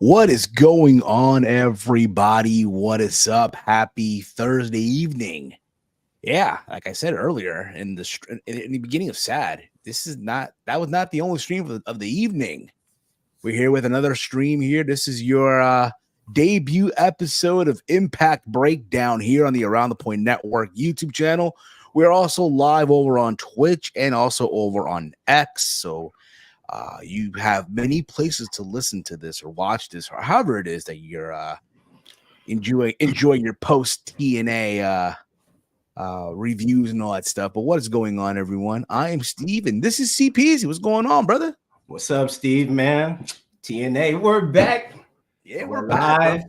What is going on, everybody? What is up? Happy Thursday evening. Yeah, like I said earlier in the beginning of Sad, that was not the only stream of the evening. We're here with another stream here. This is your debut episode of Impact Breakdown here on the Around the Point Network YouTube channel. We're also live over on Twitch and also over on X. So you have many places to listen to this or watch this, or however it is that you're enjoying your post TNA reviews and all that stuff. But what is going on, everyone? I am Steve, and this is CPeezy. What's going on, brother? What's up, Steve, man? TNA, we're back. Yeah, we're live.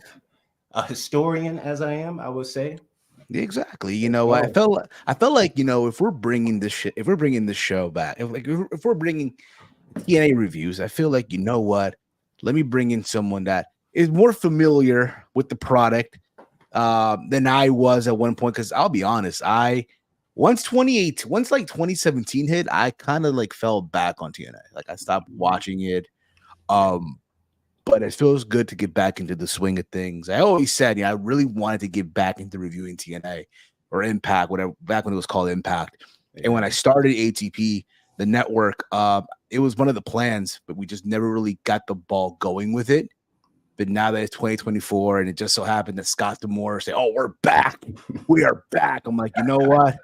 A historian, as I am, I would say. Exactly. You know, I felt like, you know, if we're bringing this show back, if we're bringing TNA reviews, I feel like, you know what? Let me bring in someone that is more familiar with the product than I was at one point. Because I'll be honest, once 2017 hit, I kind of like fell back on TNA. Like I stopped watching it. But it feels good to get back into the swing of things. I always said, I really wanted to get back into reviewing TNA or Impact, whatever, back when it was called Impact. Yeah. And when I started ATP, the network, it was one of the plans, but we just never really got the ball going with it. But now that it's 2024, and it just so happened that Scott D'Amore said, "Oh, we're back. We are back." I'm like, you know what?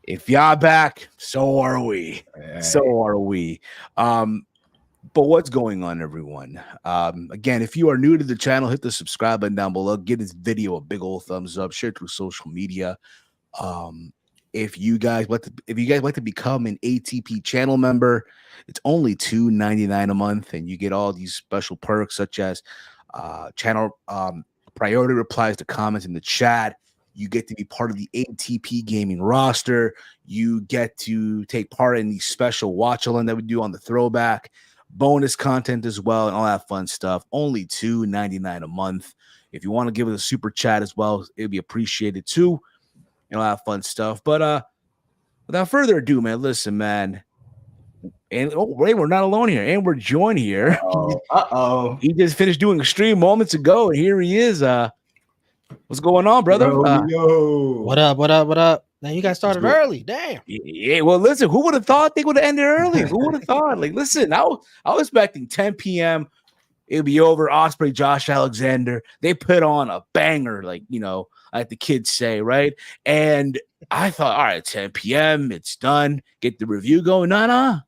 If y'all back, so are we. Right. So are we. But what's going on, everyone? Again, if you are new to the channel, hit the subscribe button down below. Give this video a big old thumbs up. Share it through social media. If you guys like to become an ATP channel member, it's only $2.99 a month, and you get all these special perks such as channel priority replies to comments in the chat. You get to be part of the ATP gaming roster. You get to take part in the special watch along that we do on the throwback. Bonus content as well and all that fun stuff. Only $2.99 a month. If you want to give us a super chat as well, it'd be appreciated too, and all that fun stuff. But without further ado, man, listen, man. And wait, we're not alone here, and we're joined here. He just finished doing a stream moments ago, and here he is. What's going on, brother? Yo. What up? Now you guys started early. Damn. Yeah. Well, listen, who would have thought they would have ended early? Who would have thought? Like, listen, I was expecting 10 p.m. It'd be over. Ospreay, Josh Alexander. They put on a banger, like, like the kids say, right? And I thought, all right, 10 p.m. It's done. Get the review going. Nah.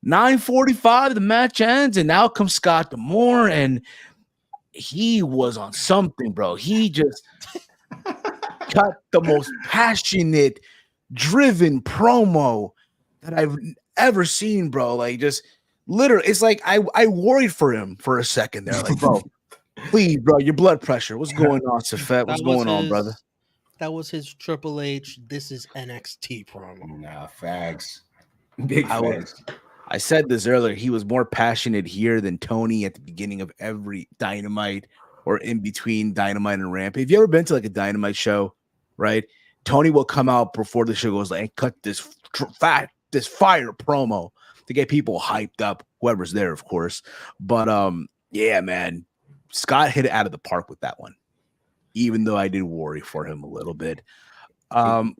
9:45, the match ends, and now comes Scott D'Amore, and he was on something, bro. He just cut the most passionate, driven promo that I've ever seen, bro. Like, just literally, it's like I worried for him for a second there. Like, bro, please, bro, your blood pressure. What's going on, Safet? What's going on, brother? That was his Triple H. This is NXT promo. Nah, facts. Big facts. I said this earlier. He was more passionate here than Tony at the beginning of every Dynamite or in between Dynamite and Rampage. Have you ever been to like a Dynamite show, right? Tony will come out before the show goes like and cut this fire promo to get people hyped up, whoever's there, of course. But yeah, man, Scott hit it out of the park with that one, even though I did worry for him a little bit.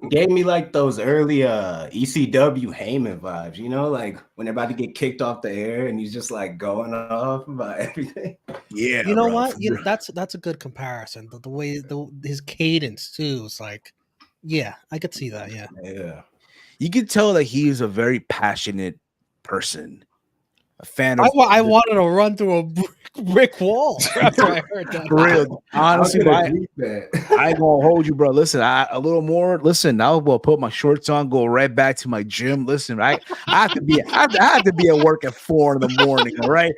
Gave me like those early ECW Heyman vibes, like when they're about to get kicked off the air and he's just like going off about everything. Yeah, you know what? That's a good comparison. The way his cadence too is like, yeah, I could see that. Yeah. You could tell that he is a very passionate person. A fan of I wanted to run through a brick wall after I heard that. For real. Honestly, I ain't gonna hold you, bro. Listen, a little more. Listen, I will put my shorts on, go right back to my gym. Listen, I have to be at work at 4 in the morning. All right.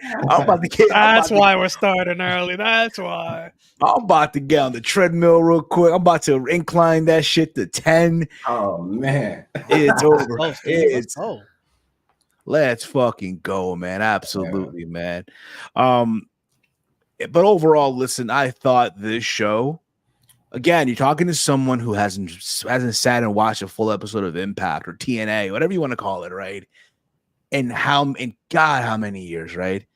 That's why we're starting early. That's why. I'm about to get on the treadmill real quick. I'm about to incline that shit to 10. Oh man. It's over. Let's fucking go, man. Absolutely, man. But overall, listen, I thought this show, again, you're talking to someone who hasn't sat and watched a full episode of Impact or TNA, whatever you want to call it, right? And God, how many years, right?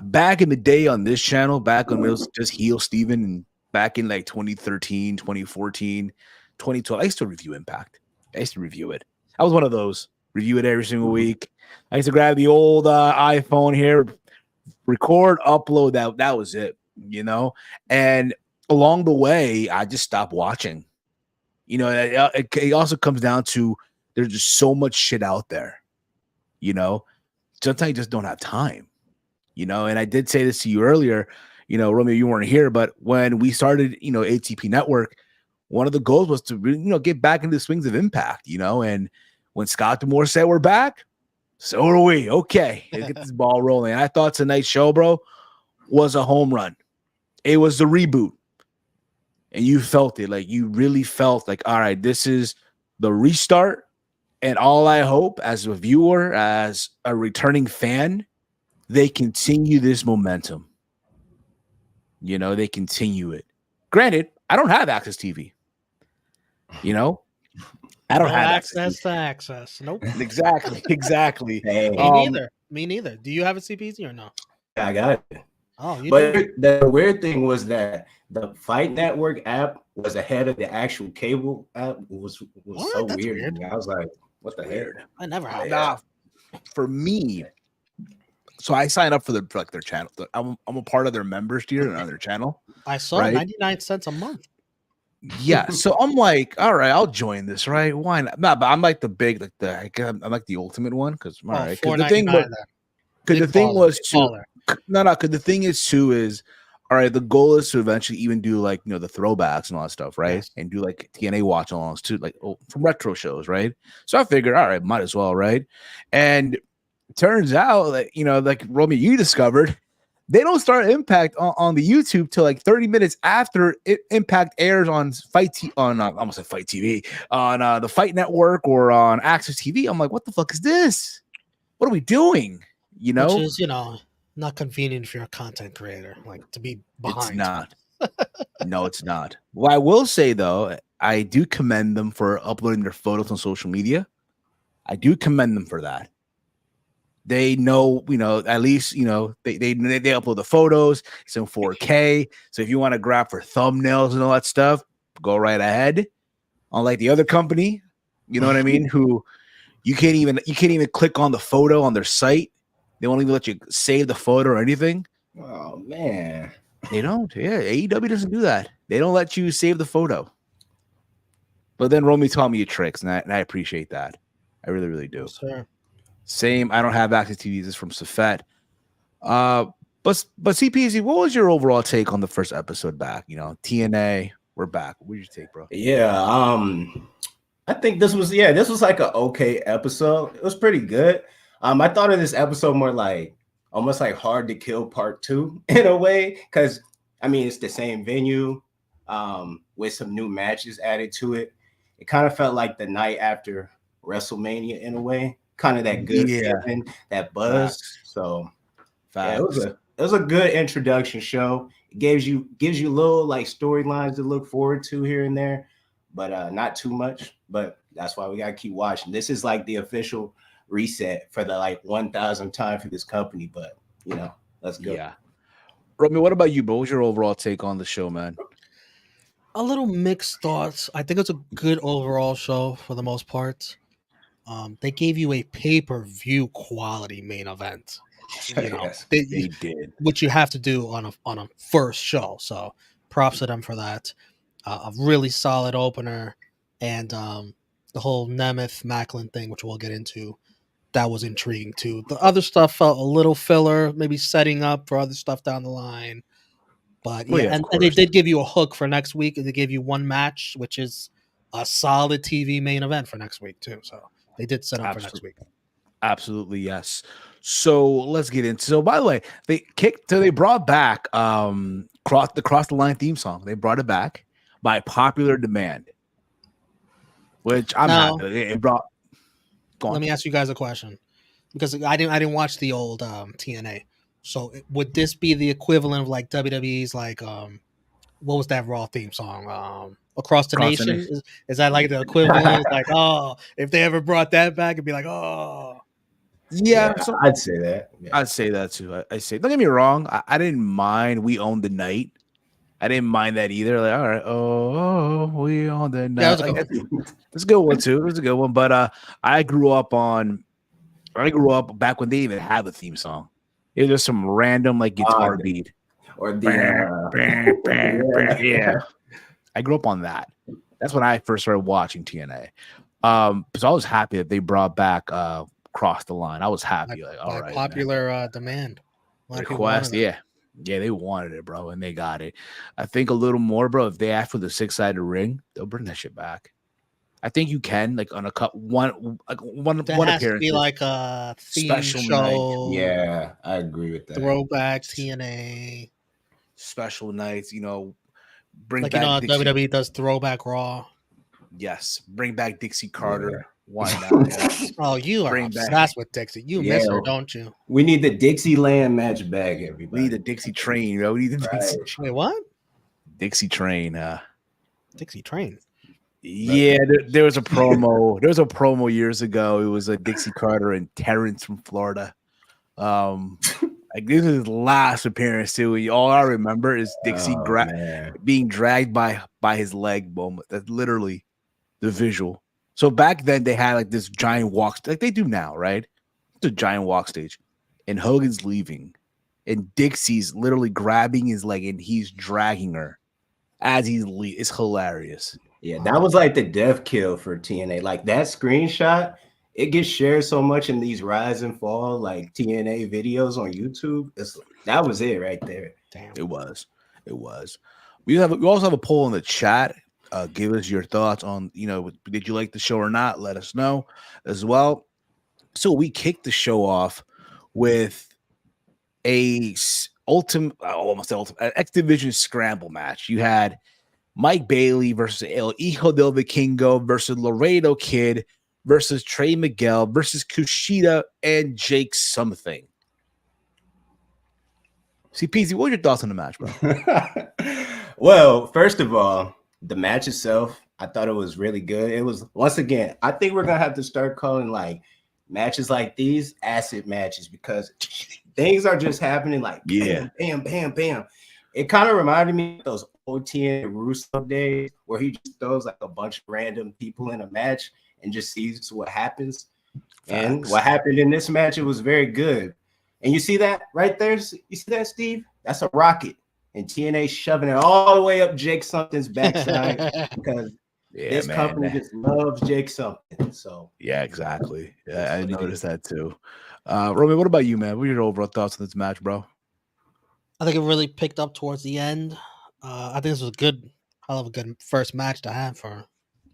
back in the day on this channel, back when it was just Heel Steven, and back in like 2013, 2014, 2012, I used to review Impact. I used to review it. I was one of those. Review it every single week. I used to grab the old iPhone here, record, upload. That was it, you know? And along the way, I just stopped watching. You know, it also comes down to there's just so much shit out there, you know? Sometimes you just don't have time, you know? And I did say this to you earlier, you know, Romeo, you weren't here, but when we started, you know, ATP Network, one of the goals was to really, you know, get back into the swings of Impact, you know? And when Scott D'Amore said we're back, so are we. Okay, let's get this ball rolling. I thought tonight's show, bro, was a home run. It was the reboot. And you felt it. Like, you really felt like, all right, this is the restart. And all I hope as a viewer, as a returning fan, they continue this momentum. You know, they continue it. Granted, I don't have Access TV. You know, I don't have access to access. Nope. Exactly. Hey. Me neither. Do you have a CPeezy or no? I got it. Oh, you but do? The weird thing was that the Fight Network app was ahead of the actual cable app. It was so That's weird. I was like, what the heck? I never had that. For me, so I signed up for their channel. I'm a part of their members tier on their channel. I saw 99 cents a month. Yeah, so I'm like, all right, I'll join this, right? Why not? Nah, but I'm like the big, I'm like the ultimate one because all right. Because the thing was, because the thing is too is, all right, the goal is to eventually even do like, you know, the throwbacks and all that stuff, right? Yes. And do like TNA watch alongs too, like from retro shows, right? So I figured, all right, might as well, right? And turns out that, you know, like Romeo, you discovered, they don't start Impact on the YouTube till like 30 minutes after Impact airs on Fight TV, on the Fight Network or on Access TV. I'm like, what the fuck is this? What are we doing? You know, which is, you know, not convenient if you're a content creator, like to be behind. It's not. No, it's not. Well, I will say though, I do commend them for uploading their photos on social media. I do commend them for that. They know, you know, at least, you know, they upload the photos. It's in 4K. So if you want to grab for thumbnails and all that stuff, go right ahead. Unlike the other company, you know what I mean, who you can't even click on the photo on their site. They won't even let you save the photo or anything. Oh man. They don't. Yeah, AEW doesn't do that. They don't let you save the photo. But then Romy taught me tricks, and I appreciate that. I really, really do. Sure. Same. I don't have Access TV. This is from Safet. But CPeezy, what was your overall take on the first episode back? You know, TNA, we're back. What did you take, bro? Yeah, I think this was like an okay episode. It was pretty good. I thought of this episode more like almost like Hard to Kill Part 2 in a way, because I mean it's the same venue, with some new matches added to it. It kind of felt like the night after WrestleMania in a way. Kind of that good feeling, that buzz. Facts. So yeah, it was a good introduction show. It gives you little like storylines to look forward to here and there, but not too much. But that's why we gotta keep watching. This is like the official reset for the like 1,000th time for this company. But you know, let's go. Yeah. Romeo, what about you, bro? What was your overall take on the show, man? A little mixed thoughts. I think it's a good overall show for the most part. They gave you a pay-per-view quality main event. You know, yes, they did, which you have to do on a first show. So props to them for that. A really solid opener, and the whole Nemeth Macklin thing, which we'll get into, that was intriguing too. The other stuff felt a little filler, maybe setting up for other stuff down the line. But and they did give you a hook for next week. They gave you one match, which is a solid TV main event for next week too. So they did set up for next week. Absolutely, yes. So let's get into. So by the way, they brought back the Cross the Line theme song. They brought it back by popular demand, which I'm happy. It brought. Let me ask you guys a question, because I didn't watch the old TNA. So would this be the equivalent of like WWE's like what was that Raw theme song? Across the Nation? Is that like the equivalent? It's like, oh, if they ever brought that back, it'd be like, oh. Yeah, Yeah, so I'd say that. Yeah. I'd say that too. I say, don't get me wrong. I didn't mind. We owned the night. I didn't mind that either. Like, all right, we own the Yeah, it night. was a Like, good one. that's a good one too. It was a good one. But I grew up back when they even had the theme song. It was just some random like Uh, guitar beat. or the Bam, bam, bam, bam. yeah. Yeah, I grew up on that. That's when I first started watching TNA. So I was happy that they brought back Cross the Line. I was happy. Like, all By right, man. popular demand. A lot of people Request, wanted it. yeah, they wanted it, bro, and they got it. I think a little more, bro. If they ask for the 6-sided ring, they'll bring that shit back. I think you can, like, on a cup one That one has to be appearance, like a theme special night, show, Yeah, I agree with that. throwback TNA. special nights. Bring Like, back Dixie. WWE does throwback Raw. Yes, bring back Dixie Carter. Yeah. Why not? Oh, you are Bring back. obsessed with Dixie. You Yeah. miss her, don't you? We need the Dixieland match back, everybody. We need the Dixie Train, bro. We need the Right. Wait, what? Dixie Train. Dixie Train. Yeah, there was a promo. There was a promo years ago. It was a Dixie Carter and Terrence from Florida. Like, this is his last appearance too. All I remember is Dixie being dragged by his leg moment. That's literally the visual. So back then they had like this giant walk, like they do now, right? It's a giant walk stage, and Hogan's leaving, and Dixie's literally grabbing his leg and he's dragging her as he's leaving. It's hilarious. Yeah, that was like the death kill for TNA. Like that screenshot, it gets shared so much in these rise and fall like TNA videos on YouTube. That was it right there. Damn. It was. We also have a poll in the chat. Give us your thoughts on, did you like the show or not? Let us know as well. So we kicked the show off with a X Division scramble match. You had Mike Bailey versus El Hijo del Vikingo versus Laredo Kid versus Trey Miguel versus Kushida and Jake something. CPeezy, what are your thoughts on the match, bro? Well, first of all, the match itself, I thought it was really good. It was, once again, I think we're gonna have to start calling like matches like these acid matches because things are just happening like bam, bam, bam, bam. It kind of reminded me of those old TNA Russo days where he just throws like a bunch of random people in a match and just sees what happens. Facts. And what happened in this match, it was very good. And you see that right there? You see that, Steve? That's a rocket. And TNA shoving it all the way up Jake Something's backside because this company just loves Jake Something. So yeah, exactly. Yeah, I noticed that too. Romy, what about you, man? What are your overall thoughts on this match, bro? I think it really picked up towards the end. I think this was a hell of a good first match to have for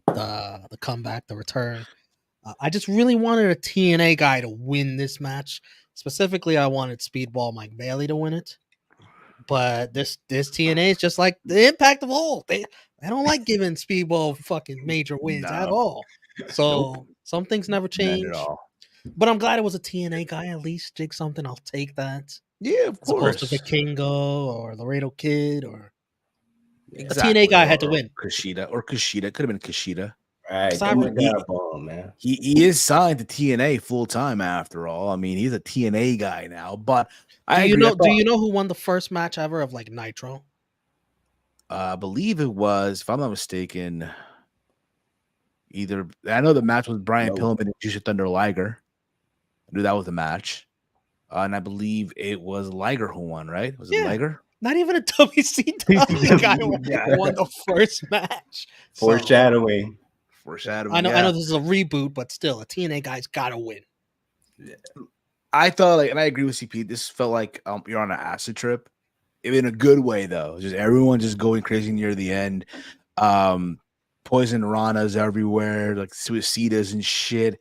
the comeback, the return. I just really wanted a TNA guy to win this match. Specifically, I wanted Speedball Mike Bailey to win it. But this TNA is just like the Impact of old. They don't like giving Speedball fucking major wins at all. So some things never change. Not at all. But I'm glad it was a TNA guy at least. Jake Something, I'll take that. Yeah, of course. As opposed to Vikingo or Laredo Kid or a TNA guy had to win. Kushida. Could have been Kushida. Right. Man. He is signed to TNA full time after all. I mean, he's a TNA guy now. But do you know who won the first match ever of like Nitro? I believe it was, if I'm not mistaken, I know the match was Brian Pillman and Jushin Thunder Liger. I knew that was the match. And I believe it was Liger who won, right? Was it Liger? Not even a WCW guy won the first match. Foreshadowing. I know this is a reboot, but still, a TNA guy's got to win. Yeah. I thought, and I agree with CP, this felt like you're on an acid trip. In a good way, though. Just everyone just going crazy near the end. Poison Ranas everywhere, like suicidas and shit.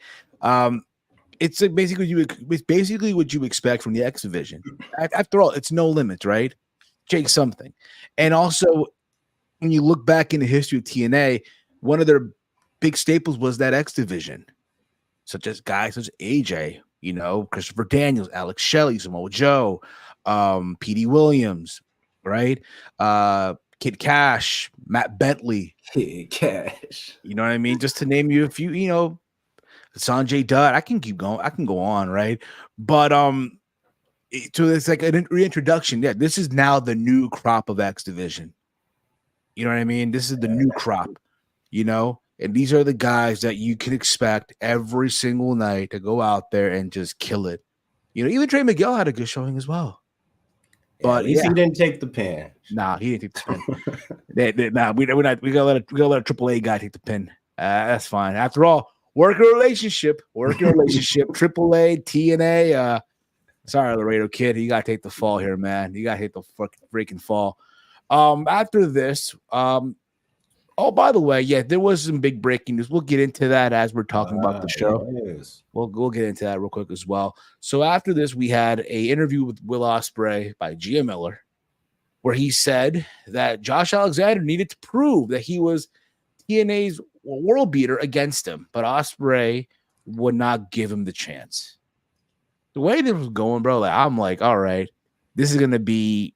It's like basically what you expect from the X Division. After all, it's no limits, right? Jake Something. And also, when you look back in the history of TNA, one of their big staples was that X Division, such as guys such as AJ, Christopher Daniels, Alex Shelley, Samoa Joe, P.D. Williams, right? Kid Cash, Matt Bentley. Kid Cash. You know what I mean? Just to name you a few, Sanjay Dutt. I can keep going. I can go on, right? But so it's like a reintroduction. Yeah, this is now the new crop of X Division. You know what I mean? This is the new crop, you know? And these are the guys that you can expect every single night to go out there and just kill it. You know, even Trey Miguel had a good showing as well. But at least he didn't take the pin. Nah, he didn't take the pin. Nah, we're not. We gotta let a AAA guy take the pin. That's fine. After all, working relationship. AAA, TNA. Sorry, Laredo kid, you gotta take the fall here, man. You gotta take the freaking fall. After this, oh, by the way, yeah, there was some big breaking news. We'll get into that as we're talking about the show. Yes. We'll get into that real quick as well. So after this, we had a interview with Will Ospreay by Gia Miller, where he said that Josh Alexander needed to prove that he was TNA's world beater against him, but Ospreay would not give him the chance. The way this was going, bro, like I'm like, all right, this is gonna be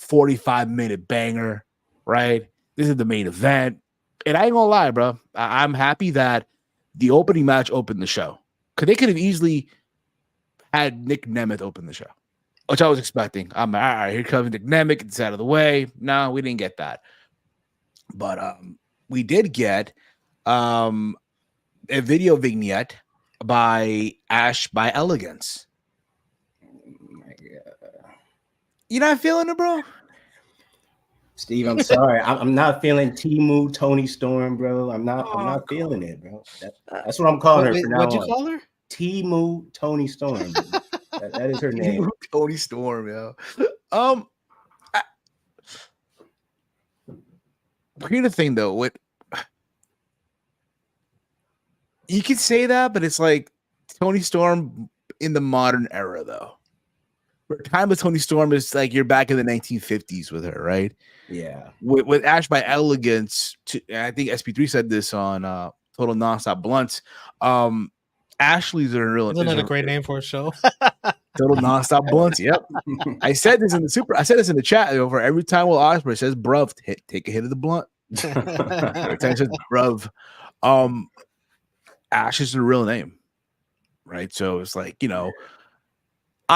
45-minute banger, right? This is the main event. And I ain't gonna lie, bro. I'm happy that the opening match opened the show. Because they could have easily had Nic Nemeth open the show, which I was expecting. I'm like, all right, here comes Nic Nemeth, it's out of the way. No, we didn't get that. But we did get a video vignette by Ash by Elegance. Oh my God. You not feeling it, bro? Steve, I'm sorry. I'm not feeling Timu Tony Storm, bro. I'm not feeling it, bro. That's what I'm calling her for now. What'd you call her? Timu Tony Storm. that is her name. Tony Storm, yo. Here's the thing, though. You could say that, but it's like Tony Storm in the modern era, though. For time with Tony Storm is like you're back in the 1950s with her, right? Yeah. With Ash by Elegance, I think SP3 said this on Total Nonstop Blunts. Ashley's a real. Isn't that a great name for a show? Total Nonstop Blunts. Yep. I said this in the chat. For every time Will Ospreay says "bruv," take a hit of the blunt. Every time it says "bruv," Ash is the real name, right? So it's like, you know.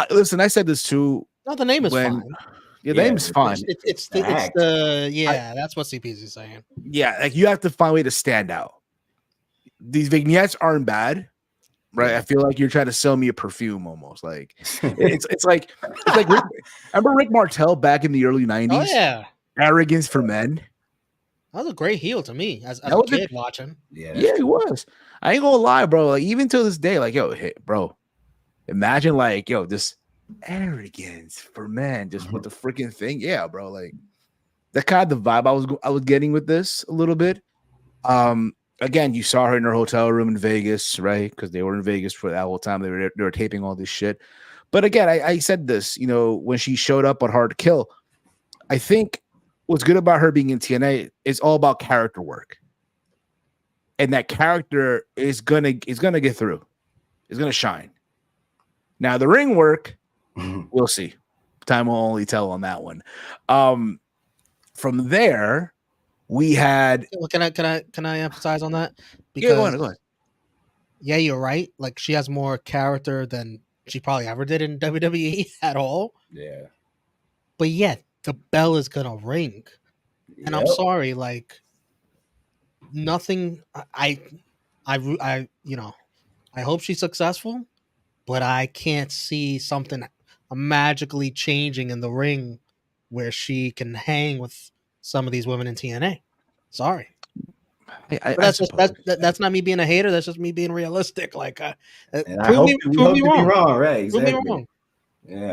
Listen, I said this too. No, the name is fine. Yeah, the name is fine. It's the that's what CPeezy is saying. Yeah, like you have to find a way to stand out. These vignettes aren't bad, right? I feel like you're trying to sell me a perfume almost. Like it's like remember Rick Martel back in the early 90s? Oh yeah. Arrogance for Men. That was a great heel to me as a kid watching. Yeah, he was. I ain't gonna lie, bro. Like even to this day, like bro. Imagine like, this arrogance for men, just with the freaking thing. Yeah, bro. Like that kind of the vibe I was getting with this a little bit. Again, you saw her in her hotel room in Vegas, right? Because they were in Vegas for that whole time. They were taping all this shit. But again, I said this, when she showed up on Hard to Kill, I think what's good about her being in TNA is all about character work. And that character is gonna get through. It's gonna shine. Now the ring work, we'll see. Time will only tell on that one. From there, we had. Can I emphasize on that? Because, go ahead. Yeah, you're right. Like she has more character than she probably ever did in WWE at all. Yeah. But yet the bell is gonna ring, and I'm sorry, like nothing. I hope she's successful. But I can't see something magically changing in the ring where she can hang with some of these women in TNA. Sorry. That's not me being a hater. That's just me being realistic. Like, prove me wrong. Right? Exactly. Prove me wrong.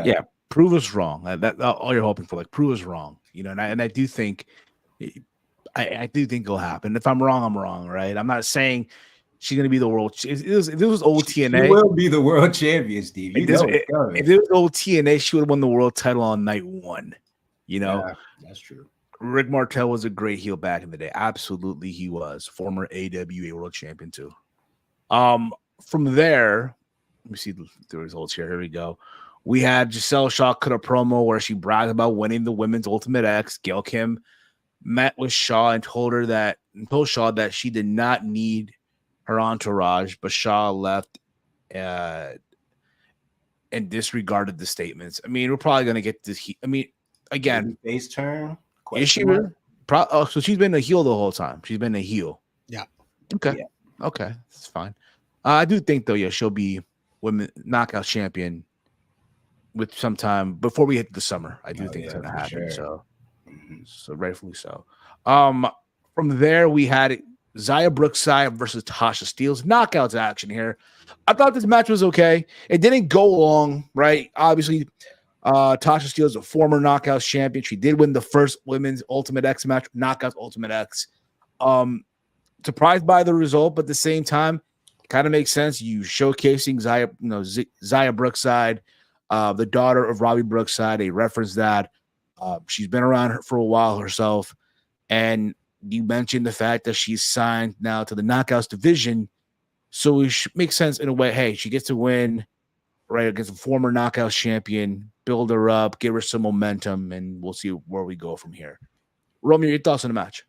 Yeah. Prove us wrong. That's all you're hoping for. Like, prove us wrong. And I do think, I do think it'll happen. If I'm wrong, I'm wrong. Right? I'm not saying. She's gonna be the world. If it was old TNA, she will be the world champion, Steve. If it was old TNA, she would have won the world title on night one. Yeah, that's true. Rick Martel was a great heel back in the day. Absolutely, he was former AWA world champion too. From there, let me see the results here. Here we go. We had Giselle Shaw cut a promo where she bragged about winning the Women's Ultimate X. Gail Kim met with Shaw and told Shaw that she did not need her entourage, but Shaw left and disregarded the statements. I mean, we're probably going to get this. I mean, again, face turn. Is she really? So she's been a heel the whole time. She's been a heel. Yeah. Okay. Yeah. Okay. That's fine. I do think though, yeah, she'll be women knockout champion with some time before we hit the summer. I do think it's gonna happen. Sure. So rightfully so. From there we had Xia Brookside versus Tasha Steelz. Knockouts action here. I thought this match was okay. It didn't go long, right? Obviously, Tasha Steelz is a former Knockouts champion. She did win the first women's Ultimate X match, Knockouts Ultimate X. Surprised by the result, but at the same time, kind of makes sense. You showcasing Xia Brookside, the daughter of Robbie Brookside. They reference that. She's been around for a while herself. And you mentioned the fact that she's signed now to the Knockouts division. So it makes sense in a way. Hey, she gets to win right against a former Knockouts champion, build her up, give her some momentum, and we'll see where we go from here. Romeo, your thoughts on the match?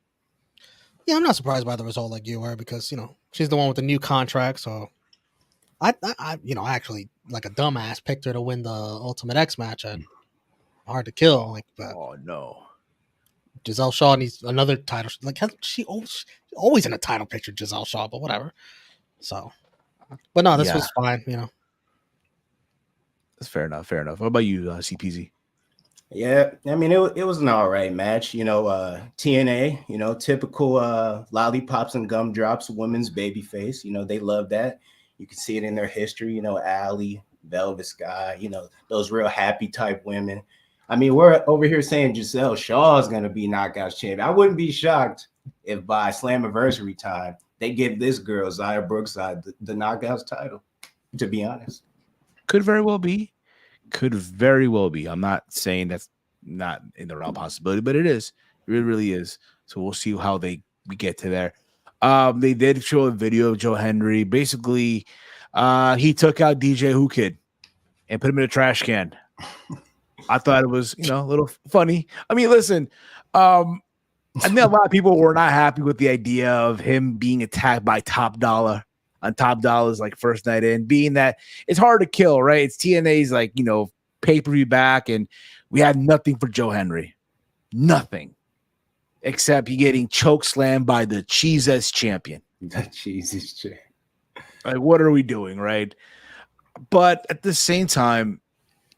Yeah, I'm not surprised by the result like you are because, she's the one with the new contract. So I actually, like a dumbass, picked her to win the Ultimate X match at Hard to Kill. Oh, no. Giselle Shaw needs another title. Like, she always in a title picture, Giselle Shaw, but whatever. So, but no, this was fine, That's fair enough. Fair enough. What about you, CPeezy? Yeah, I mean, it was an all right match. TNA, typical lollipops and gumdrops, women's baby face. They love that. You can see it in their history. Allie, Velvet Sky, those real happy type women. I mean, we're over here saying Giselle Shaw is going to be Knockouts champion. I wouldn't be shocked if by Slammiversary time they give this girl, Xia Brookside, the Knockouts title, to be honest. Could very well be. Could very well be. I'm not saying that's not in the realm of possibility, but it is. It really is. So we'll see how we get to there. They did show a video of Joe Hendry. Basically, he took out DJ Who Kid and put him in a trash can. I thought it was, a little funny. I mean, listen, I know a lot of people were not happy with the idea of him being attacked by Top Dollar on Top Dollar's first night in, being that it's hard to kill, right? It's TNA's pay-per-view back, and we had nothing for Joe Hendry. Nothing. Except he getting choke slammed by the Cheez-Its champion. The Cheez-Its champion. What are we doing, right? But at the same time,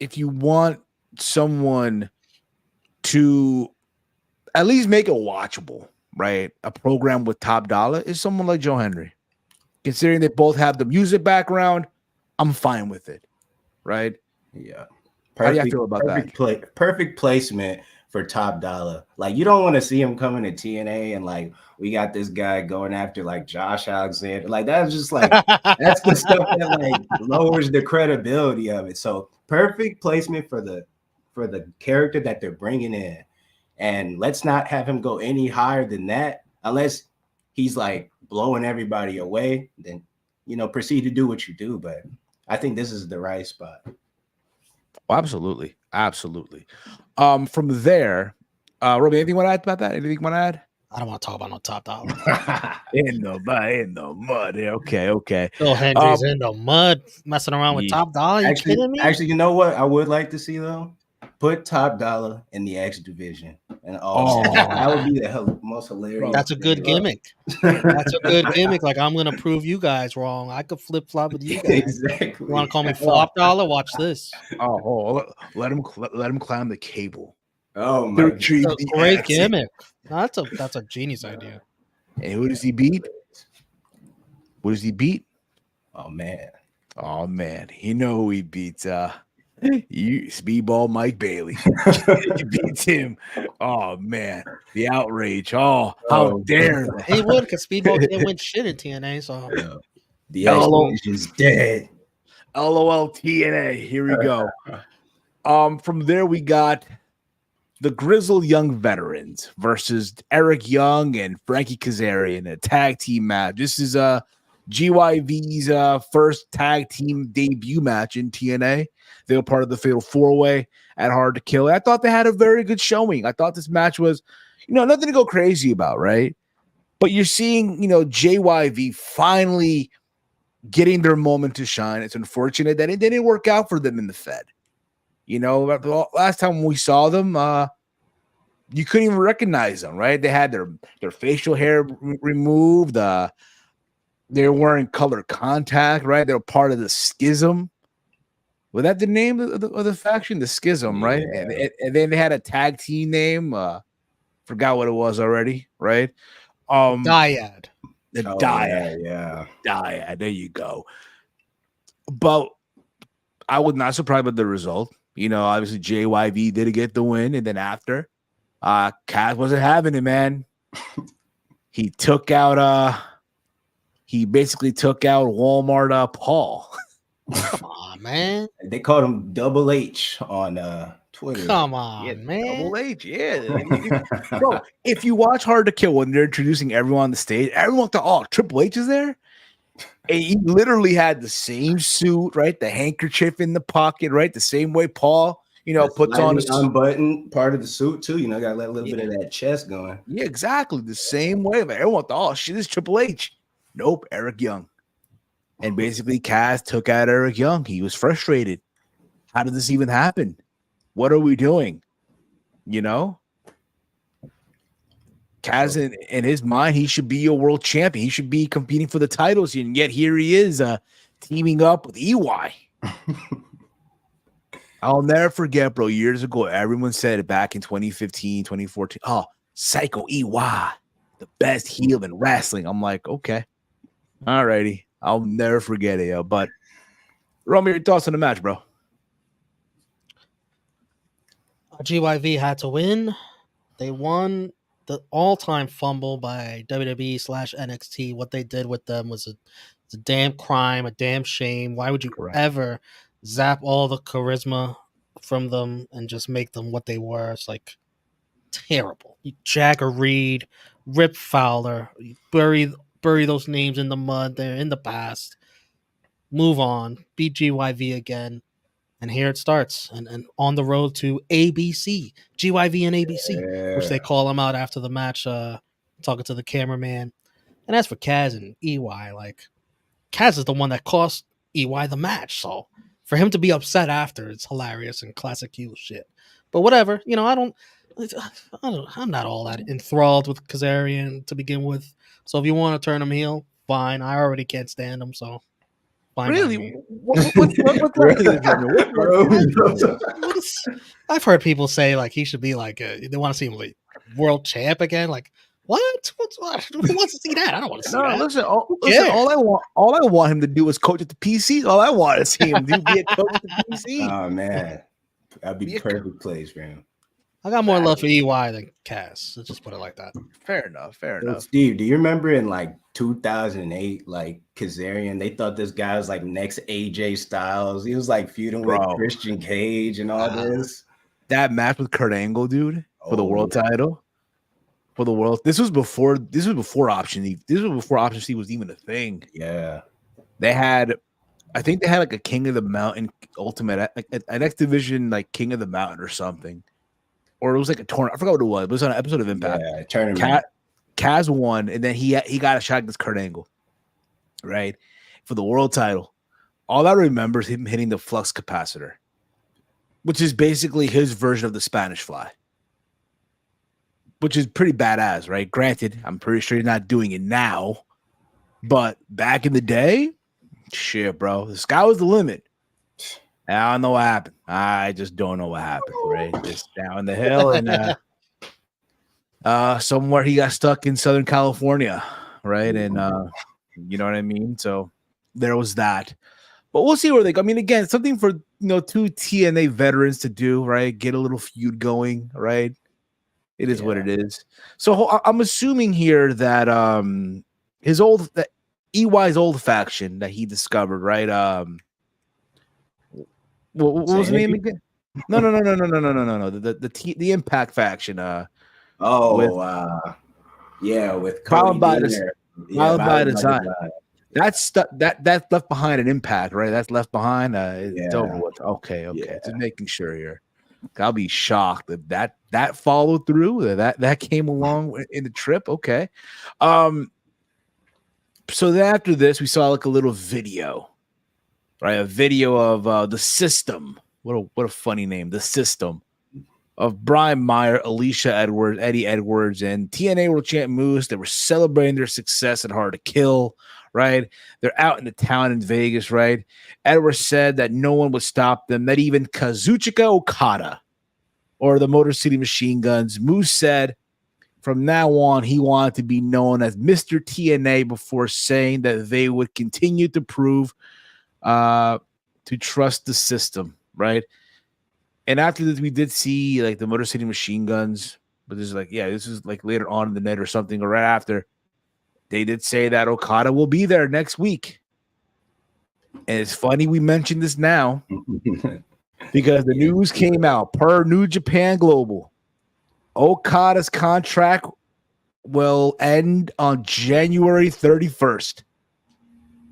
if you want someone to at least make it watchable, right? A program with Top Dollar is someone like Joe Hendry. Considering they both have the music background, I'm fine with it, right? Yeah. How do you feel about that? Perfect placement for Top Dollar. You don't want to see him coming to TNA and we got this guy going after Josh Alexander. That's just that's the stuff that lowers the credibility of it. So perfect placement for the character that they're bringing in. And let's not have him go any higher than that unless he's blowing everybody away, then proceed to do what you do. But I think this is the right spot. Oh, absolutely. From there, Robbie, anything you want to add about that? Anything you want to add? I don't want to talk about no Top Dollar. in the mud. Okay. Bill Hendry's in the mud messing around with Top Dollar. You kidding me? Actually, you know what I would like to see though? Put Top Dollar in the X division. And that would be the most hilarious. That's a good gimmick. That's a good gimmick. I'm gonna prove you guys wrong. I could flip flop with you guys. Exactly. You want to call me Flop Dollar? Watch this. Let him climb the cable. Oh my! That's a great gimmick. That's a genius idea. And who does he beat? What does he beat? Oh man! Who he beats. Speedball Mike Bailey. He beats him. Oh man, the outrage. Oh, how dare they? He would, because Speedball can't win shit in TNA. So the explanation is dead. LOL TNA. Here we go. From there we got the Grizzled Young Veterans versus Eric Young and Frankie Kazarian in a tag team match. This is GYV's first tag team debut match in TNA. They were part of the Fatal 4-Way at Hard to Kill. I thought they had a very good showing. I thought this match was, nothing to go crazy about, right? But you're seeing, you know, JYV finally getting their moment to shine. It's unfortunate that it didn't work out for them in the Fed. You know, last time we saw them, you couldn't even recognize them, right? They had their facial hair removed. They were wearing color contact, right? They were part of the schism. Was that the name of the faction? The schism, right? And then they had a tag team name. Forgot what it was already, right? Dyad. The Dyad. Yeah. Dyad. There you go. But I was not surprised by the result. You know, obviously JYV did get the win, and then after, Kaz wasn't having it, man. He basically took out Walmart Paul. Come on, man. They called him Double H on Twitter. Come on, man. Double H, yeah. Bro, if you watch Hard to Kill when they're introducing everyone on the stage, everyone thought, oh, Triple H is there? And he literally had the same suit, right? The handkerchief in the pocket, right? The same way Paul, you know, puts on a unbuttoned part of the suit too. You know, got to let a little bit of that chest going. Yeah, exactly. The same way. But everyone thought, oh, shit, this is Triple H. Nope, Eric Young. And basically, Kaz took out Eric Young. He was frustrated. How did this even happen? What are we doing? You know? Kaz, in his mind, he should be a world champion. He should be competing for the titles. And yet here he is teaming up with EY. I'll never forget, bro. Years ago, everyone said it back in 2015, 2014. Oh, Psycho EY, the best heel in wrestling. I'm like, okay. All righty. I'll never forget it, yo. But, Romy, your thoughts on the match, bro? GYV had to win. They won the all-time fumble by WWE/NXT. What they did with them was a damn crime, a damn shame. Why would you ever zap all the charisma from them and just make them what they were? It's like terrible. You Jagger Reed, Rip Fowler, you bury those names in the mud. They're in the past. Move on. Beat GYV again. And here it starts. And on the road to ABC. GYV and ABC, which they call him out after the match, talking to the cameraman. And as for Kaz and EY, like, Kaz is the one that cost EY the match. So for him to be upset after, it's hilarious and classic heel shit. But whatever. You know, I'm not all that enthralled with Kazarian to begin with. So if you want to turn him heel, fine. I already can't stand him, so fine. Really? I've heard people say like he should be like they want to see him like world champ again. Like what? Who wants to see that? I don't want to see that. Listen, all I want him to do is coach at the PC. All I want to see him do be a coach at the PC. Oh man, that'd be perfect place for him. I got more love for EY than Cass. Let's just put it like that. Fair enough. Steve, do you remember in like 2008, like Kazarian, they thought this guy was like next AJ Styles. He was like feuding with Christian Cage and all this. That match with Kurt Angle, dude, for the world title. For the world. This was before Option C. This was before Option C was even a thing. Yeah. I think they had like a King of the Mountain Ultimate, like an X Division like King of the Mountain or something. Or it was like a tournament. I forgot what it was. It was on an episode of Impact. Yeah, tournament. Kaz won, and then he got a shot against Kurt Angle, right, for the world title. All I remember is him hitting the flux capacitor, which is basically his version of the Spanish Fly, which is pretty badass, right? Granted, I'm pretty sure he's not doing it now, but back in the day, shit, bro, the sky was the limit. I don't know what happened. I just don't know what happened, right? Just down the hill and somewhere he got stuck in Southern California, right? And you know what I mean? So there was that. But we'll see where they go. I mean, again, something for two TNA veterans to do, right? Get a little feud going, right? It is what it is. So I'm assuming here that EY's old faction that he discovered, right? What was the name again? No. The Impact faction. With Violent by Design. That's left behind an Impact, right? That's left behind. It's over with. Okay. Just making sure here. I'll be shocked if that followed through. That came along in the trip. Okay. So then after this, we saw like a little video, right? A video of the System. What a funny name, the System, of Brian Meyer, Alicia Edwards, Eddie Edwards, and TNA World Champ Moose. They were celebrating their success at Hard to Kill, right? They're out in the town in Vegas, right? Edwards said that no one would stop them, not even Kazuchika Okada or the Motor City Machine Guns. Moose said from now on, he wanted to be known as Mr. TNA before saying that they would continue to prove to trust the system, right? And after this, we did see like the Motor City Machine Guns, but this is like, yeah, this is like later on in the night or something, or right after. They did say that Okada will be there next week. And it's funny we mentioned this now because the news came out per New Japan Global. Okada's contract will end on January 31st,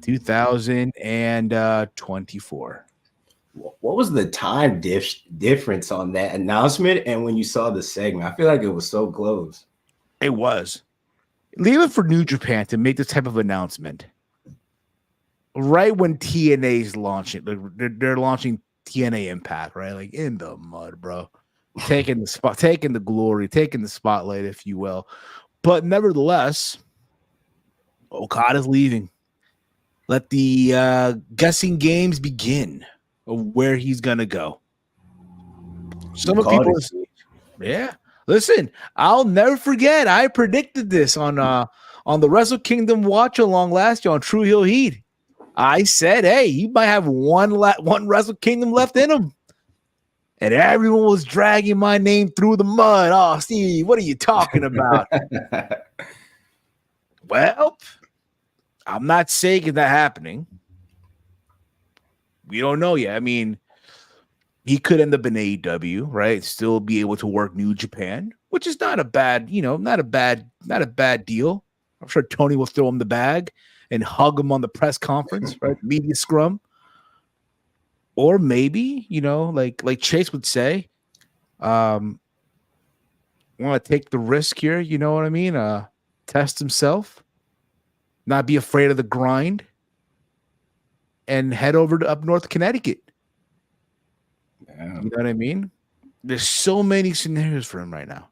2024. What was the time difference on that announcement and when you saw the segment? I feel like it was so close. It was. Leave it for New Japan to make this type of announcement right when TNA is launching. They're launching TNA Impact, right? Like in the mud, bro. Taking the glory, taking the spotlight, if you will. But nevertheless, Okada's leaving. Let the guessing games begin of where he's gonna go. Some of people, yeah. Listen, I'll never forget. I predicted this on the Wrestle Kingdom watch along last year on True Heel Heat. I said, "Hey, he might have one Wrestle Kingdom left in him," and everyone was dragging my name through the mud. Oh, Steve, what are you talking about? Well, I'm not saying that happening. We don't know yet. I mean, he could end up in AEW, right? Still be able to work New Japan, which is not a bad, not a bad deal. I'm sure Tony will throw him the bag and hug him on the press conference, right? Media scrum. Or maybe, like Chase would say, want to take the risk here, you know what I mean? Test himself, not be afraid of the grind, and head over to up north Connecticut. You know what I mean? There's so many scenarios for him right now.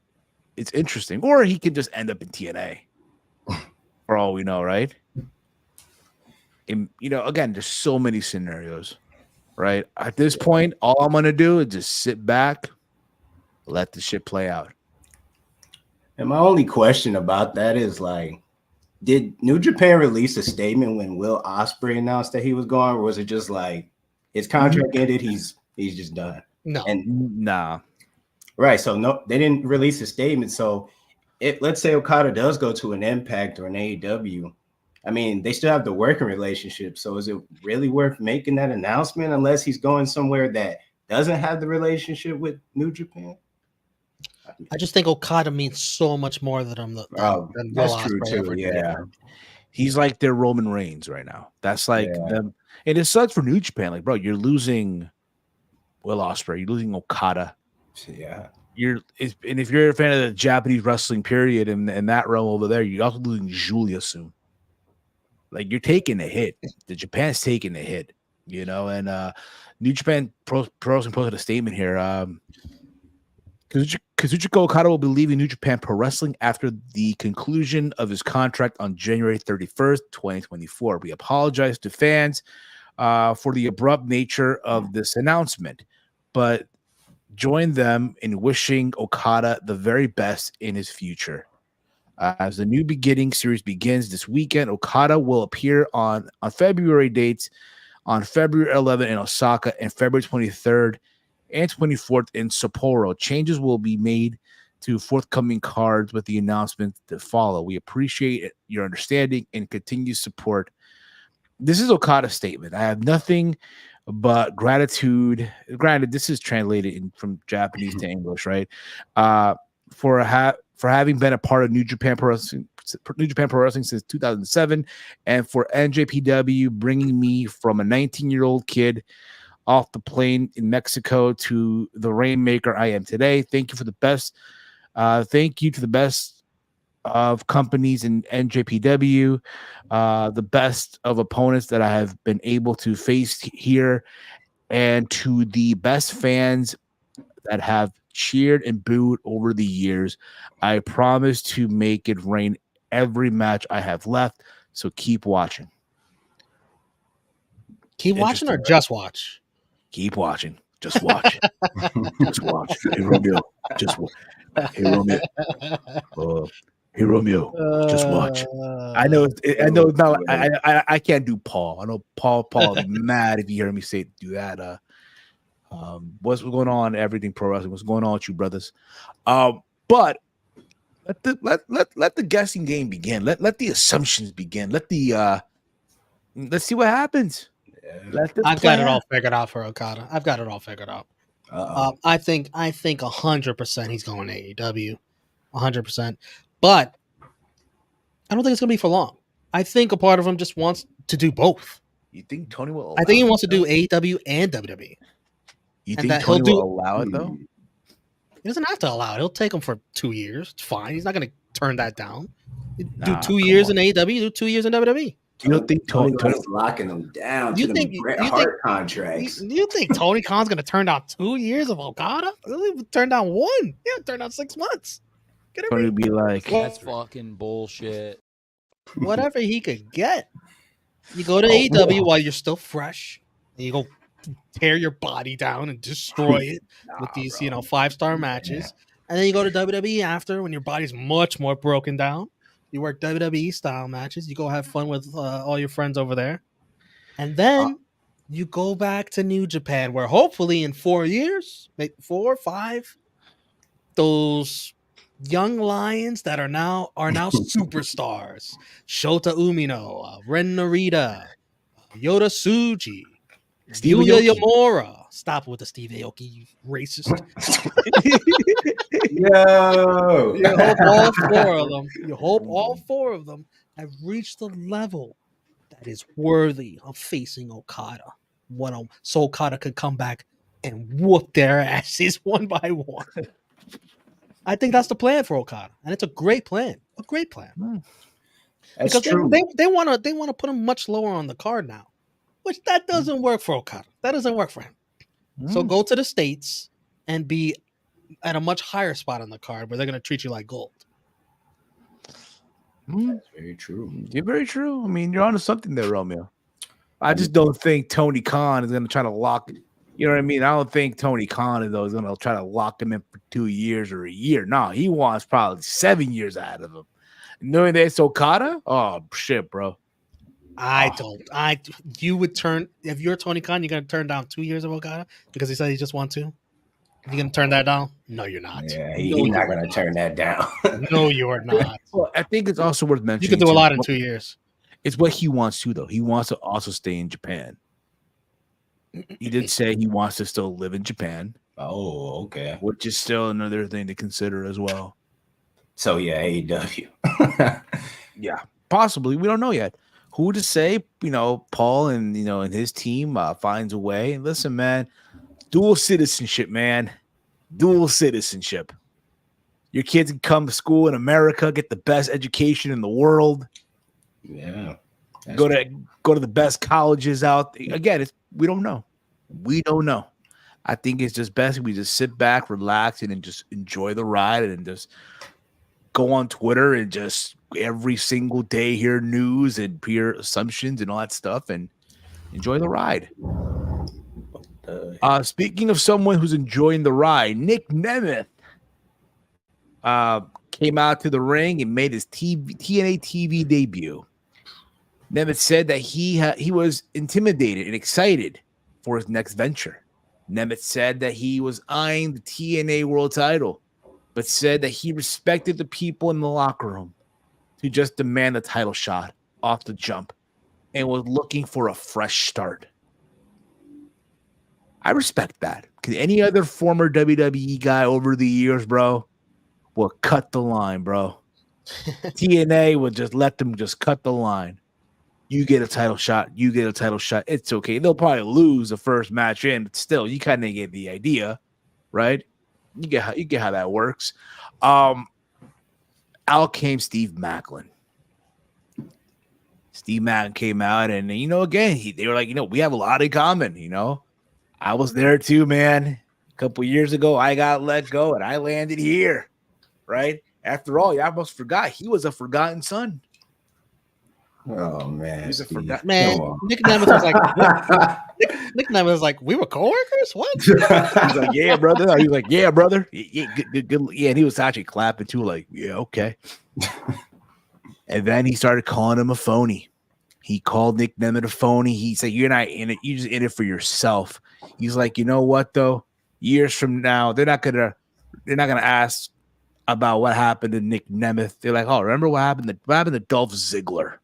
It's interesting. Or he could just end up in TNA for all we know, right? And, again, there's so many scenarios, right? At this point, all I'm going to do is just sit back, let the shit play out. And my only question about that is, like, did New Japan release a statement when Will Ospreay announced that he was gone, or was it just like his contract ended, he's just done? No. And nah. Right. So no, they didn't release a statement. So let's say Okada does go to an Impact or an AEW. I mean, they still have the working relationship. So is it really worth making that announcement unless he's going somewhere that doesn't have the relationship with New Japan? I just think Okada means so much more than Will that's Ospreay true too. Yeah. He's like their Roman Reigns right now. That's like them. And it sucks for New Japan. Like, bro, you're losing Will Ospreay, you're losing Okada. Yeah. And if you're a fan of the Japanese wrestling period and that realm over there, you're also losing Julia soon. Like, you're taking a hit. The Japan's taking a hit, and New Japan Pro Wrestling posted a statement here. Kazuchika Okada will be leaving New Japan Pro Wrestling after the conclusion of his contract on January 31st, 2024. We apologize to fans for the abrupt nature of this announcement, but join them in wishing Okada the very best in his future. As the New Beginning series begins this weekend, Okada will appear on February dates on February 11th in Osaka and February 23rd and 24th in Sapporo. Changes will be made to forthcoming cards with the announcement to follow. We appreciate your understanding and continued support. This is Okada's statement. I have nothing but gratitude. Granted, this is translated from Japanese to English, right? For having been a part of New Japan Pro Wrestling since 2007, and for NJPW bringing me from a 19-year-old kid off the plane in Mexico to the rainmaker I am today. Thank you for the best. Thank you to the best of companies in NJPW, the best of opponents that I have been able to face here, and to the best fans that have cheered and booed over the years. I promise to make it rain every match I have left. So keep watching. Keep watching or just watch? Keep watching. Just watch. Just watch. Hey, Romeo. Just watch. Hey, Romeo. Hey, Romeo. Just watch. I know. I know. It's not. I can't do Paul. I know Paul will be mad if you hear me say do that. What's going on? Everything pro wrestling. What's going on with you, brothers? But let the guessing game begin. Let the assumptions begin. Let's see what happens. I've got it all figured out for Okada. I've got it all figured out. I think 100% he's going to AEW, 100%. But I don't think it's going to be for long. I think a part of him just wants to do both. You think Tony will? I think he wants to do AEW and WWE. You think Tony will allow it though? He doesn't have to allow it. He'll take him for 2 years. It's fine. He's not going to turn that down. Do 2 years in AEW. Do 2 years in WWE. You don't think Tony's locking them down to them Bret Hart contracts? You think Tony Khan's going to turn down 2 years of Okada? He'll turn down 1. Yeah, turn down 6 months. Tony would be like, that's fucking bullshit. Whatever he could get. You go to AEW while you're still fresh, and you go tear your body down and destroy it with these, 5-star matches. And then you go to WWE after when your body's much more broken down. You work WWE style matches. You go have fun with all your friends over there. And then you go back to New Japan, where hopefully in 4 years, maybe 4 or 5, those young lions that are now superstars. Shota Umino, Ren Narita, Yota Tsuji, Yuya Yamura. Stop with the Steve Aoki, you racist. Yo. You hope all four of them have reached the level that is worthy of facing Okada. So Okada could come back and whoop their asses one by one. I think that's the plan for Okada, and it's a great plan. A great plan. That's because true. They want to put him much lower on the card now, which that doesn't work for Okada. That doesn't work for him. So go to the States and be at a much higher spot on the card where they're going to treat you like gold. That's very true. You're very true. I mean, you're onto something there, Romeo. I just don't think Tony Khan is going to try to lock. You know what I mean? I don't think Tony Khan is going to try to lock him in for 2 years or a year. No, he wants probably 7 years out of him. Knowing that it's Okada, oh shit, bro. You would turn, if you're Tony Khan, you're gonna turn down 2 years of Okada because he said he just wants to. You gonna turn that down? No, you're not. Yeah, he's not gonna turn that down. No, you are not. Well, I think it's also worth mentioning. You can do a lot in 2 years. It's what he wants to, though. He wants to also stay in Japan. He did say he wants to still live in Japan. Oh, okay. Which is still another thing to consider as well. So yeah, AEW. Yeah, possibly. We don't know yet. Who to say? Paul and and his team finds a way. And listen, man, dual citizenship, man, dual citizenship. Your kids can come to school in America, get the best education in the world. Yeah, go to the best colleges out. Again, we don't know. We don't know. I think it's just best if we just sit back, relax, and then just enjoy the ride, and just go on Twitter and just every single day hear news and peer assumptions and all that stuff and enjoy the ride. Speaking of someone who's enjoying the ride, Nic Nemeth came out to the ring and made his TNA TV debut. Nemeth said that he was intimidated and excited for his next venture. Nemeth said that he was eyeing the TNA world title, but said that he respected the people in the locker room to just demand a title shot off the jump and was looking for a fresh start. I respect that, because any other former WWE guy over the years, bro, will cut the line, bro. TNA would just let them just cut the line. You get a title shot. You get a title shot. It's okay. They'll probably lose the first match in, but still, you kind of get the idea, right? You get how that works. Out came Steve Macklin. Steve Macklin came out, and again, they were like, we have a lot in common. I was there too, man. A couple years ago, I got let go, and I landed here, right? After all, you almost forgot he was a forgotten son. Oh man, he was a forgotten man. Nic Nemeth was like, Nic Nemeth was like, we were coworkers. What? He's like, yeah, brother. He was like, yeah, brother. Yeah, good. Yeah, and he was actually clapping too, like, yeah, okay. And then he started calling him a phony. He called Nic Nemeth a phony. He said, "You're not in it. You're just in it for yourself." He's like, you know what though? Years from now, they're not gonna ask about what happened to Nic Nemeth. They're like, oh, remember what happened to Dolph Ziggler?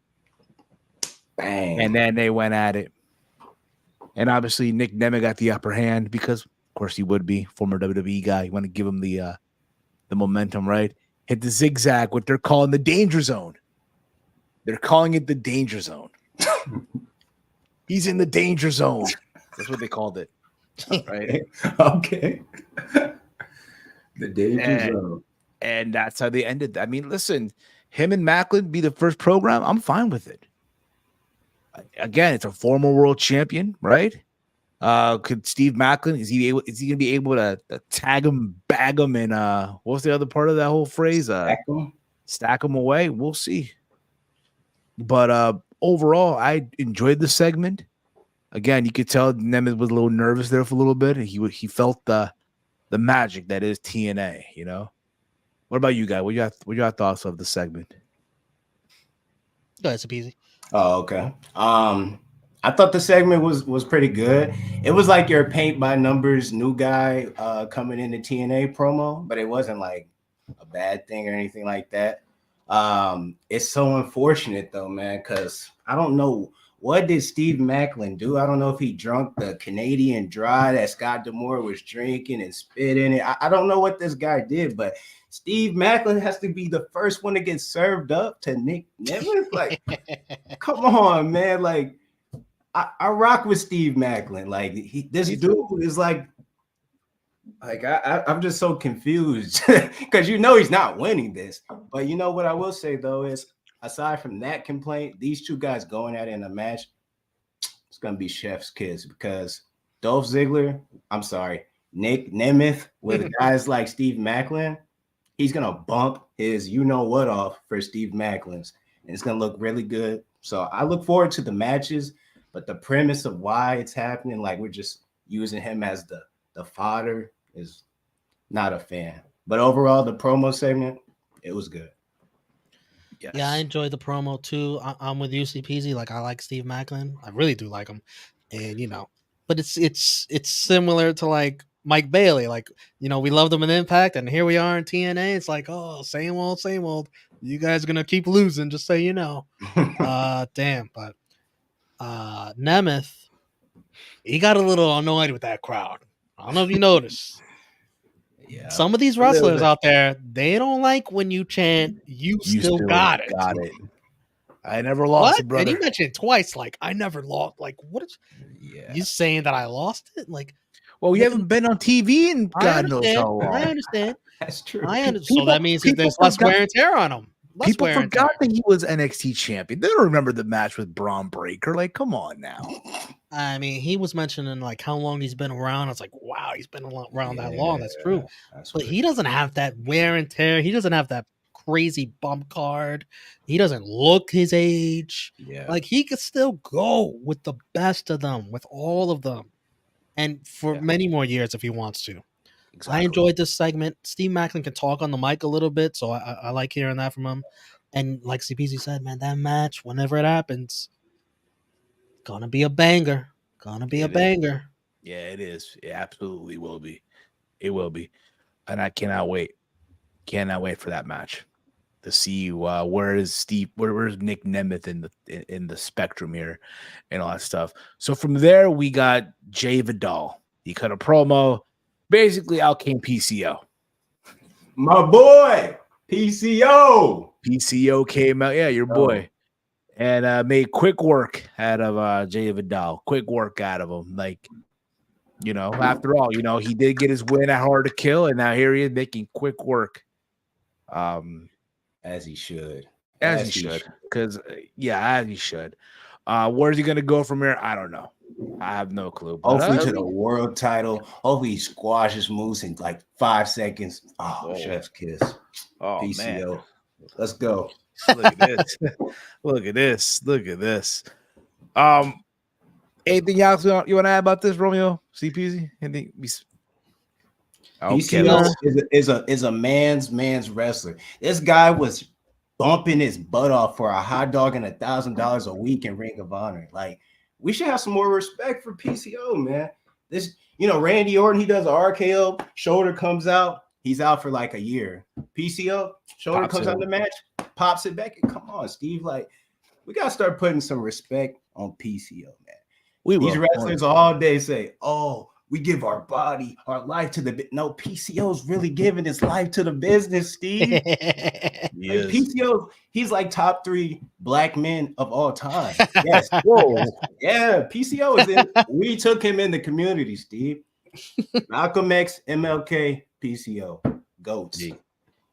Bang. And then they went at it. And obviously Nic Nemeth got the upper hand because, of course, he would be former WWE guy. You want to give him the momentum, right? Hit the zigzag, what they're calling the danger zone. They're calling it the danger zone. He's in the danger zone. That's what they called it. Right? Okay. The danger zone. And that's how they ended. I mean, listen, him and Macklin be the first program. I'm fine with it. Again, it's a former world champion, right? Could Steve Macklin, is he gonna be able to tag him, bag him, and what's the other part of that whole phrase? Stack him away. We'll see. But overall, I enjoyed the segment. Again, you could tell Nemeth was a little nervous there for a little bit, and he felt the magic that is TNA. What about you guys? What your thoughts of the segment? Go ahead, CPeezy. Oh, okay. I thought the segment was pretty good. It was like your paint by numbers new guy coming into TNA promo, but it wasn't like a bad thing or anything like that. It's so unfortunate though, man, because I don't know what did Steve Macklin do. I don't know if he drunk the Canadian Dry that Scott D'Amore was drinking and spit in it. I don't know what this guy did, but Steve Macklin has to be the first one to get served up to Nic Nemeth. Like, come on, man. Like, I rock with Steve Macklin. Like, this dude is like I'm just so confused because he's not winning this. But you know what I will say though is, aside from that complaint, these two guys going at it in a match, it's gonna be chef's kiss because Dolph Ziggler, Nic Nemeth with guys like Steve Macklin, he's gonna bump his what off for Steve Macklin's, and it's gonna look really good. So I look forward to the matches, but the premise of why it's happening, like we're just using him as the fodder, is not a fan. But overall, the promo segment, it was good. Yes. Yeah, I enjoyed the promo too. I'm with you, CPeezy. Like, I like Steve Macklin. I really do like him, and but it's similar to like Mike Bailey. Like, we loved him in Impact, and here we are in TNA. It's like, oh, same old, same old. You guys are gonna keep losing, just so you know. Damn, but Nemeth, he got a little annoyed with that crowd. I don't know if you noticed. Yeah. Some of these wrestlers out there, they don't like when you chant, you still got it. I never lost it, brother. And you mentioned it twice, like, I never lost. Like, what is you saying that I lost it? Like, well, you haven't been on TV in God knows how long. I understand. That's true. So that means there's less wear and tear on him. People forgot that he was NXT champion. They don't remember the match with Braun Breaker. Like, come on now. I mean, he was mentioning like how long he's been around. It's like, wow, he's been around that long. That's true. But he doesn't have that wear and tear. He doesn't have that crazy bump card. He doesn't look his age. Yeah. Like, he could still go with the best of them, with all of them, and for many more years if he wants to. Exactly. I enjoyed this segment. Steve Macklin can talk on the mic a little bit, so I like hearing that from him. And like CPeezy said, man, that match, whenever it happens, gonna be a banger. Gonna be a banger. Yeah, it is. It absolutely will be. It will be. And I cannot wait. Cannot wait for that match to see where's Nic Nemeth in the spectrum here and all that stuff. So from there, we got Jay Vidal. He cut a promo. Basically, out came PCO. My boy, PCO. PCO came out. Yeah, your boy. and made quick work out of Jay Vidal. Quick work out of him. Like, you know, after all, you know, he did get his win at Hard to Kill, and now here he is making quick work. As he should. As he should. Because, as he should. Where's he going to go from here? I don't know. I have no clue. But, hopefully to the world title. Hopefully he squashes Moose in like 5 seconds. Oh, chef's kiss. Oh, PCO. man. Let's go. Look at this. Look at this. Look at this. Anything else you want to add about this, Romeo? CPeezy? Anything? PCO is a man's wrestler. This guy was bumping his butt off for a hot dog and $1,000 a week in Ring of Honor. Like, we should have some more respect for PCO, man. This, you know, Randy Orton, he does an RKO, shoulder comes out, he's out for like a year. PCO, shoulder comes out in the match, pops it back. And come on, Steve. Like, we gotta start putting some respect on PCO, man. These wrestlers all day say, "Oh, we give our body, our life to the no." PCO's really giving his life to the business, Steve. Like, PCO, he's like top 3 black men of all time. Yes. Whoa. Yeah, PCO is in. We took him in the community, Steve. Malcolm X, MLK, PCO, goats.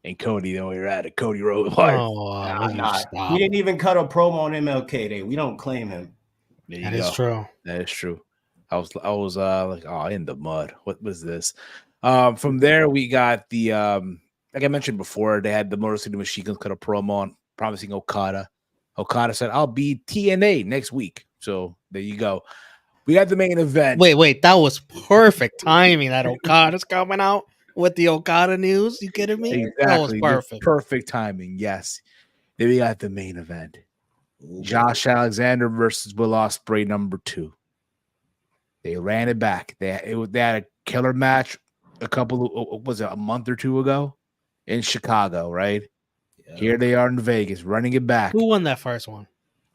And Cody, though, we're at it. Cody Rhodes. He didn't even cut a promo on MLK Day. We don't claim him. That is true. That is true. I was like, oh, in the mud. What was this? From there, we got the like I mentioned before, they had the Motor City Machine Guns cut a promo on promising Okada. Okada said, "I'll be TNA next week." So there you go. We got the main event. Wait, that was perfect timing. That Okada's coming out with the Okada news. You kidding me? Exactly. That was perfect. Perfect timing. Yes. Then we got the main event. Josh Alexander versus Will Ospreay, number 2. They ran it back. They had a killer match a month or 2 ago in Chicago, right? Yeah. Here they are in Vegas, running it back. Who won that first one?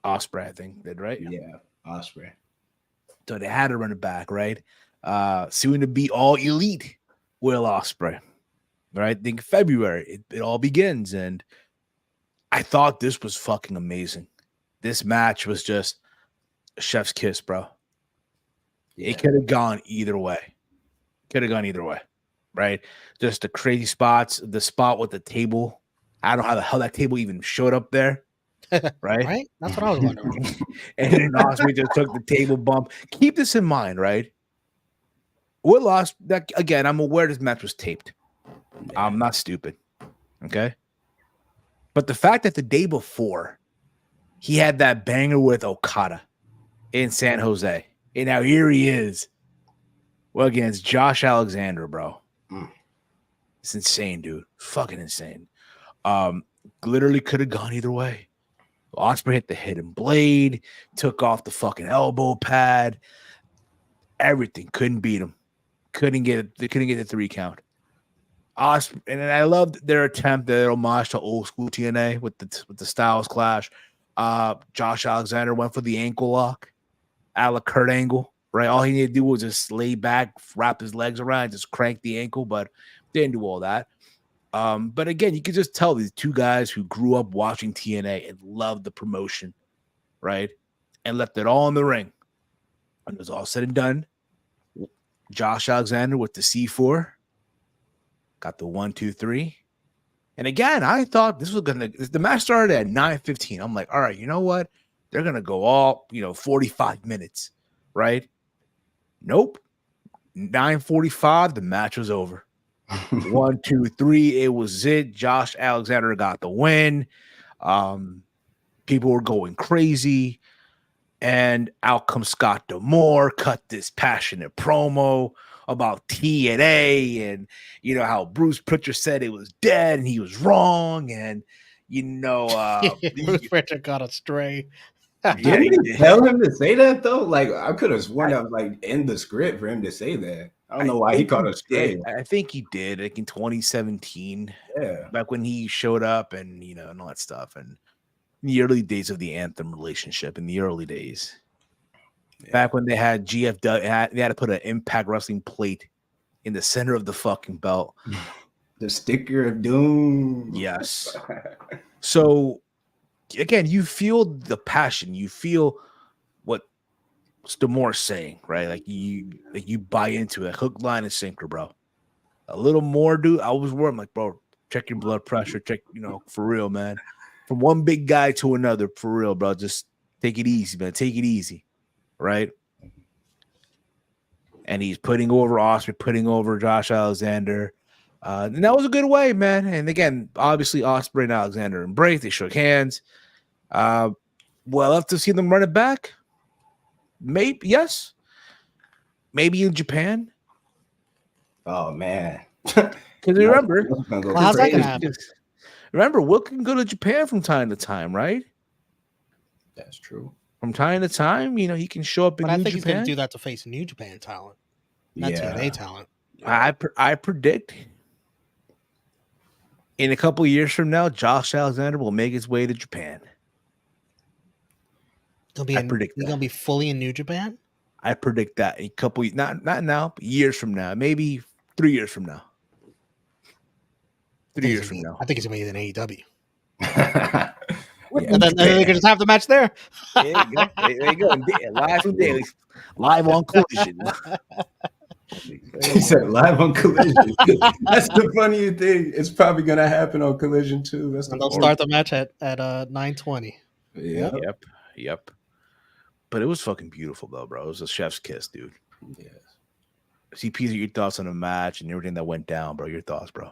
Ospreay, I think, did, right? Yeah, Ospreay. So they had to run it back, right? Soon to be all elite Will Ospreay, right? I think February it all begins, and I thought this was fucking amazing. This match was just a chef's kiss, bro. Yeah. It could have gone either way. Right? Just the crazy spots, the spot with the table. I don't know how the hell that table even showed up there. Right? That's what I was wondering. And then Ospreay just took the table bump. Keep this in mind, right? Will Ospreay, again, I'm aware this match was taped. I'm not stupid. Okay? But the fact that the day before he had that banger with Okada in San Jose, and now here he is against Josh Alexander, bro. It's insane, dude. Fucking insane. Literally could have gone either way. Ospreay hit the hidden blade, took off the fucking elbow pad. Everything. Couldn't beat him. Couldn't get the 3 count. Ospreay, and I loved their attempt, their homage to old school TNA with the Styles Clash. Josh Alexander went for the ankle lock, a la Kurt Angle, right? All he needed to do was just lay back, wrap his legs around, just crank the ankle, but didn't do all that. But again, you could just tell these 2 guys who grew up watching TNA and loved the promotion, right? And left it all in the ring. When it was all said and done, Josh Alexander with the C4 got the 1, 2, 3. And again, I thought the match started at 9:15. I'm like, all right, you know what? They're gonna go all 45 minutes, right? Nope. 9:45, the match was over. 1, 2, 3, it was it. Josh Alexander got the win. People were going crazy, and out comes Scott D'Amore, cut this passionate promo about TNA and how Bruce Pritchard said it was dead and he was wrong, and Bruce Pritchard got astray. Didn't you tell him to say that though? Like, I could have sworn that was like in the script for him to say that. I don't know why he caught astray. I think he did, like in 2017. Yeah, back when he showed up and and all that stuff, and in the early days of the Anthem relationship. In the early days, back when they had GFW, they had to put an Impact Wrestling plate in the center of the fucking belt. The sticker of doom. Yes. So again, you feel the passion, you feel what Stamore's saying, right? Like you buy into it, hook, line, and sinker, bro. A little more, dude. I was worried, I'm like, bro, check your blood pressure, check, for real, man. From one big guy to another, for real, bro. Just take it easy, man. Take it easy, right? And he's putting over Ospreay, putting over Josh Alexander. And that was a good way, man. And again, obviously, Ospreay and Alexander embraced. They shook hands. Well, I'll have to see them run it back. Maybe, yes. Maybe in Japan. Oh man. Because remember, well, how's that gonna happen? Remember, Will can go to Japan from time to time, right? That's true. From time to time, he can show up in But I New think he's going Japan. to do that to face New Japan talent, not TNA talent. I predict in a couple of years from now, Josh Alexander will make his way to Japan. He's going to be fully in New Japan? I predict that a couple, not now, but years from now, maybe 3 years from now. 3 years from now. I think he's going to be in AEW. Yeah, And then they can just have the match there. There you go. There you go. Live from Daily. Live on Collision. He said live on Collision. That's the funny thing. It's probably going to happen on Collision too. That's And they'll start the match at 9:20. Yeah. Yep. But it was fucking beautiful though, bro. It was a chef's kiss, dude. Yes. CPeezy, your thoughts on the match and everything that went down, bro. Your thoughts, bro.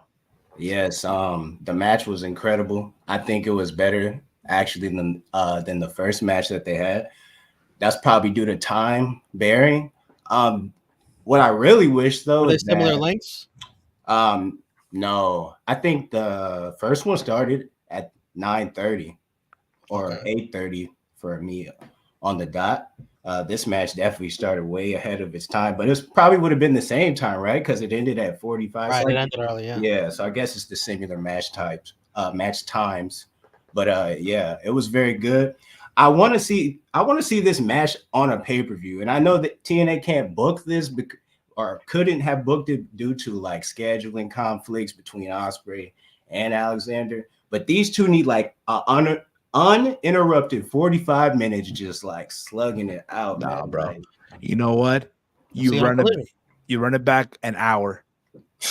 Yes. The match was incredible. I think it was better actually than the first match that they had. That's probably due to time bearing. What I really wish though Were is they similar that, lengths? no, I think the first one started at 9:30 or 8:30 for me on the dot. This match definitely started way ahead of its time, but it probably would have been the same time, right? Because it ended at 45. Right, so it ended early, yeah. Yeah, so I guess it's the similar match times. But yeah, it was very good. I want to see this match on a pay-per-view. And I know that TNA can't book this or couldn't have booked it due to like scheduling conflicts between Ospreay and Alexander. But these two need like uninterrupted 45 minutes just like slugging it out. Nah, man. bro. Like, You know what? You run it back an hour.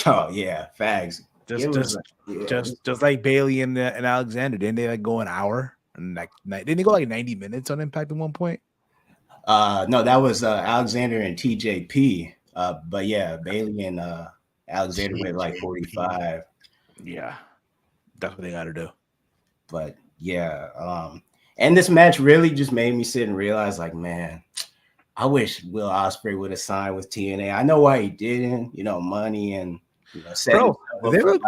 oh yeah, fags. Just like Bailey and Alexander, didn't they like go an hour? And like didn't they go like 90 minutes on Impact at one point? No, that was Alexander and TJP. But yeah, Bailey and Alexander went like 45. Yeah, that's what they got to do. But yeah, and this match really just made me sit and realize, like, man, I wish Will Ospreay would have signed with TNA. I know why he didn't, money and bro, they were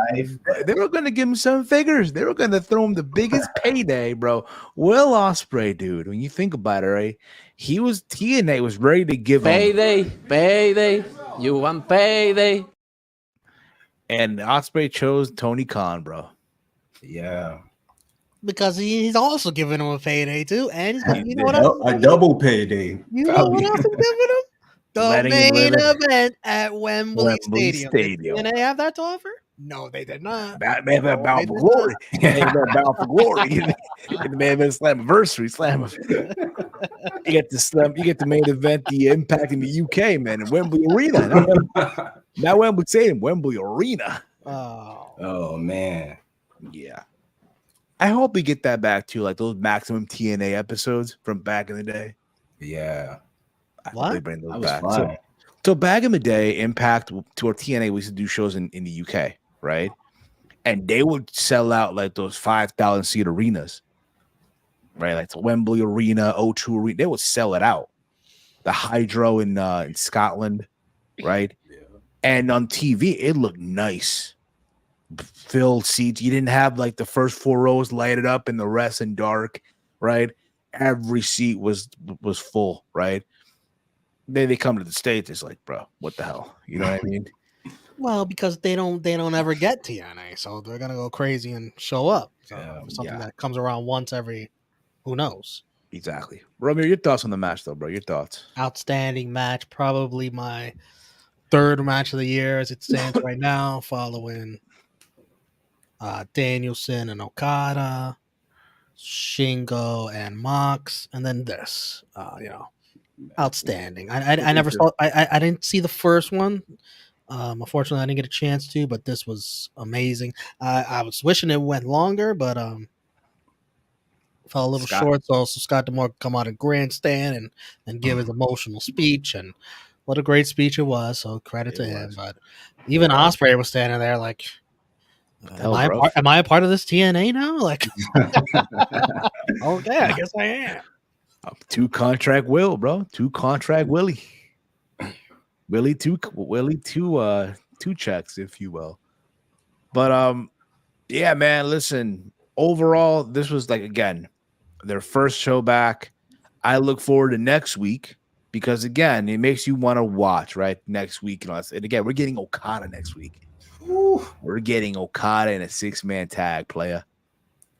going to give him 7 figures. They were going to throw him the biggest payday, bro. Will Ospreay, dude, when you think about it, right? TNA was ready to give him payday. You want payday? And Ospreay chose Tony Khan, bro. Yeah, because he's also giving him a payday too, and he's a double payday. You know what else he's giving him? The main event at Wembley Stadium. Did they have that to offer? No, they did not. Batman bound for glory. Bound for glory. The main event Slammiversary. You get the main event, the Impact in the UK, man, in Wembley Arena. Not Wembley Stadium, Wembley Arena. Oh man. Yeah. I hope we get that back too, like those Maximum TNA episodes from back in the day. Yeah. I hope they bring those back. Fun. So back in the day, Impact to our TNA, we used to do shows in the UK, right? And they would sell out like those 5,000 seat arenas, right? Like the Wembley Arena, O2 Arena. They would sell it out. The Hydro in Scotland, right? Yeah. And on TV, it looked nice. Filled seats. You didn't have like the first 4 rows lighted up and the rest in dark, right? Every seat was full, right? Then they come to the States, it's like, bro, what the hell? You know what I mean? Well, because they don't ever get TNA, so they're gonna go crazy and show up. So something that comes around once every, who knows? Exactly. Romeo, your thoughts on the match, though, bro? Your thoughts? Outstanding match, probably my 3rd match of the year as it stands right now, following Danielson and Okada. Shingo and Mox, and then this. Outstanding. I never saw. I didn't see the first one. Unfortunately, I didn't get a chance to, but this was amazing. I was wishing it went longer, but fell a little short. So Scott D'Amore could come out and grandstand and give his emotional speech, and what a great speech it was. So credit to him. But even Ospreay was standing there like, am I a part of this TNA now? Like, okay, I guess I am. Two contract Will, bro. Two contract Willie. Willie two checks, if you will. But yeah, man, listen, overall, this was like, again, their first show back. I look forward to next week because, again, it makes you want to watch, right? Next week. And again, we're getting Okada next week. Ooh, we're getting Okada in a 6-man tag, player.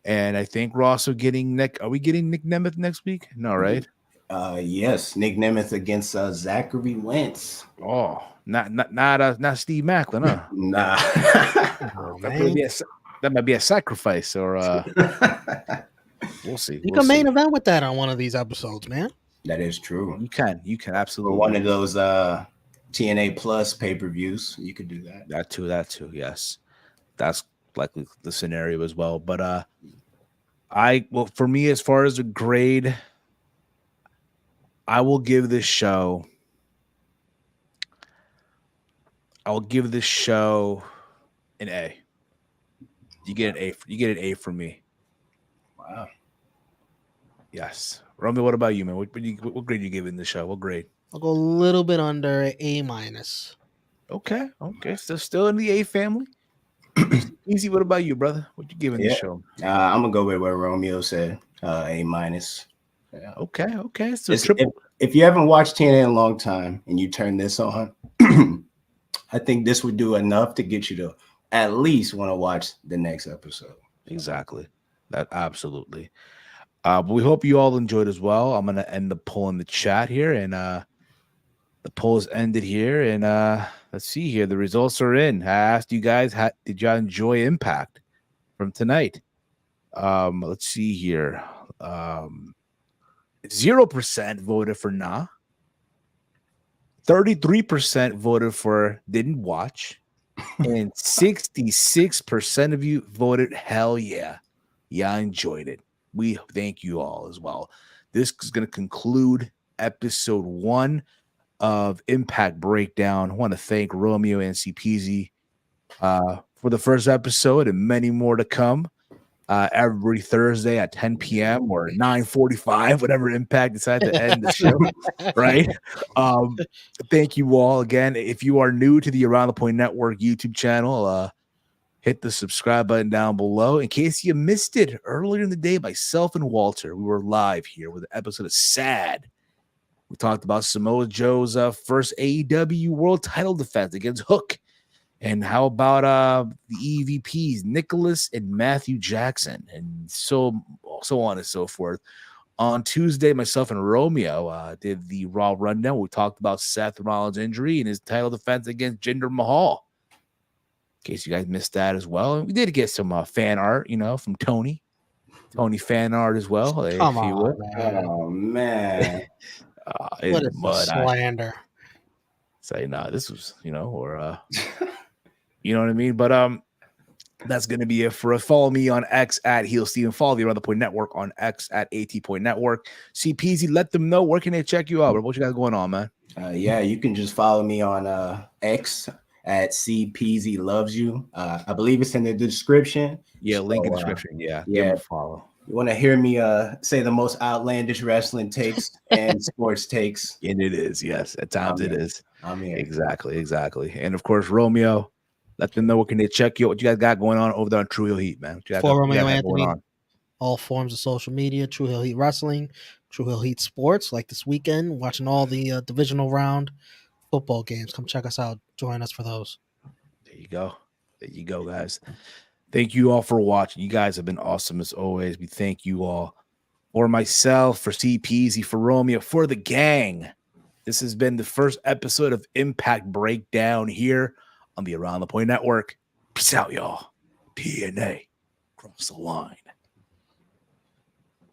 And I think we're also getting Are we getting Nic Nemeth next week? No, right? Yes, Nic Nemeth against Zachary Wentz. Oh, not Steve Macklin, huh? Nah. That might be a sacrifice, or we'll see. You can main event with that on one of these episodes, man. That is true. You can absolutely. For one of those TNA Plus pay-per-views, you could do that. That too. Yes, that's likely the scenario as well. But for me, as far as a grade, I will give this show. An A. You get an A from me. Wow. Yes, Romeo. What about you, man? What grade you giving the show? What grade? I'll go a little bit under A minus. Okay. So still in the A family. Easy. What about you, brother? What you giving the show? I'm gonna go with what Romeo said. A minus. Yeah. Okay. So if you haven't watched TNA in a long time and you turn this on, I think this would do enough to get you to at least want to watch the next episode. Exactly. That absolutely. But we hope you all enjoyed as well. I'm gonna end the poll in the chat here, and the poll is ended here. And let's see here. The results are in. I asked you guys, did y'all enjoy Impact from tonight? Let's see here. 0% voted for nah. 33% voted for didn't watch, and 66% of you voted hell yeah. Yeah, I enjoyed it. We thank you all as well. This is going to conclude episode 1 of Impact Breakdown. I want to thank Romeo and CPeezy for the first episode and many more to come. Every Thursday at 10 p.m. or 9:45, whatever Impact decides to end the show, right? Thank you all again. If you are new to the Around the Point Network YouTube channel, hit the subscribe button down below. In case you missed it earlier in the day, myself and Walter, we were live here with an episode of Sad. We talked about Samoa Joe's first AEW World Title defense against Hook. And how about the EVPs, Nicholas and Matthew Jackson, and so on and so forth. On Tuesday, myself and Romeo did the Raw Rundown. We talked about Seth Rollins' injury and his title defense against Jinder Mahal. In case you guys missed that as well. And we did get some fan art, from Tony. Tony fan art as well. Come on, man. Oh, man. What is slander? Say, nah, this was, or... You know what I mean? But that's going to be it for us. Follow me on X at Heel Steven. Follow the Around the Point Network on X at AT Point Network. CPeezy, let them know where can they check you out. What you got going on, man? Yeah, you can just follow me on X at CPeezy Loves You. I believe it's in the description. Yeah, link in the description. Yeah, give them a follow. You want to hear me say the most outlandish wrestling takes and sports takes? And it is, yes. At times it is. I'm here. Exactly. And of course, Romeo. Let them know what can they check you. What you guys got going on over there on True Heel Heat, man. For Romeo Anthony, all forms of social media, True Heel Heat Wrestling, True Heel Heat Sports. Like this weekend, watching all the divisional round football games. Come check us out. Join us for those. There you go, guys. Thank you all for watching. You guys have been awesome as always. We thank you all. For myself, for CPeezy, for Romeo, for the gang. This has been the first episode of Impact Breakdown here on the Around the Point Network. Peace out, y'all. TNA. Cross the line.